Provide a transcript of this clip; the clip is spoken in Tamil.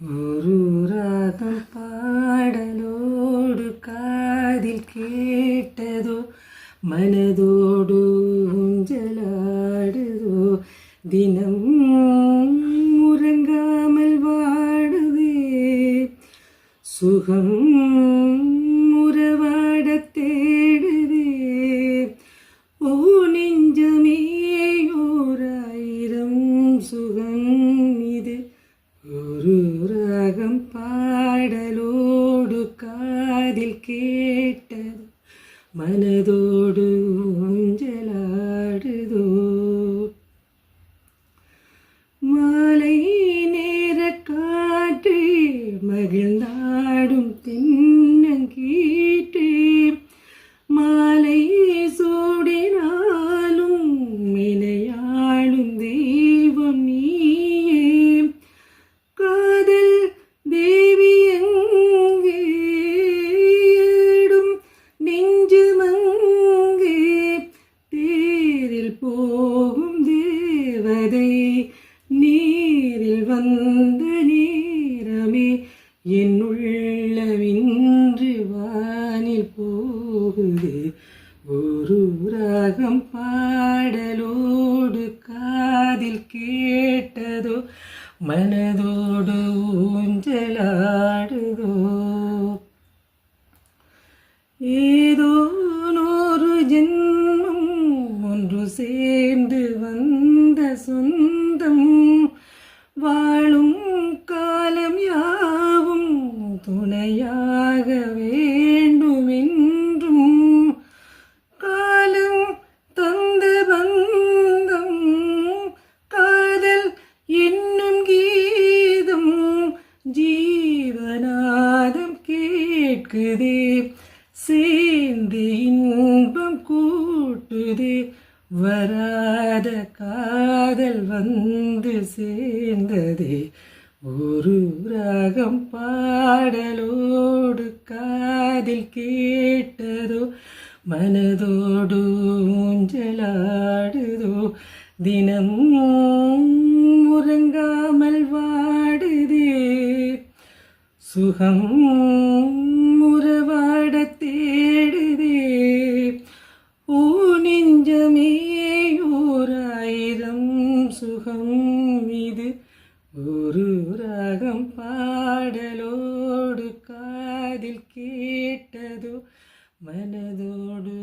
ஒரு ராகம் பாடலோடு காதில் கேட்டதோ, மனதோடு ஊஞ்சலாடுதோ, தினம் உறங்காமல் வாடுதே, சுகம் உறவாட தேடுதே. ஓ நெஞ்சமே ஓராயிரம் சுகம் இது, ஒரு ராகம் பாடலோடு காதில் கேட்டது, மனதோடு ஊஞ்சலாடுதோ. மாலை நேர காற்றே மகிழ்ந்தாடும் தென்னங்கீற்றே, மாலை சூடினாலும் இணையாளும் தெய்வம் நீயே. காதல் தேவி எங்கேடும் நெஞ்சுமங்கே, தேரில் போகும் தேவதை நீரில் வந்த நேரமே, என் உள்ளமின்று வானில் போகுது. ஒரு ராகம் பாடலோடு காதில் கேட்டதோ, மனதோடு ஊஞ்சலாடுதோ. ஏதோ நூறு ஜென்மம் ஒன்று சேர்ந்து வந்த சொந்தம், வாழும் காலம் யாவும் துணையாக வேண்டும் என்றும், காலம் தந்த பந்தம் காதல் என்னும் கீதம், ஜீவநாதம் கேட்குதே, சேர்ந்து இன்பம் கூட்டுதே. வராத காதல் வந்து சேர்ந்ததே, ஒரு ராகம் பாடலோடு காதில் கேட்டதோ, மனதோடு ஊஞ்சலாடுதோ, தினம் உறங்காமல் வாடுதே, சுகம் உறவாட தேடுதே. ஓ நெஞ்சமே ஓராயிரம் சுகம் இது, ஒரு ராகம் பாடலோடு காதில் கேட்டதோ, மனதோடு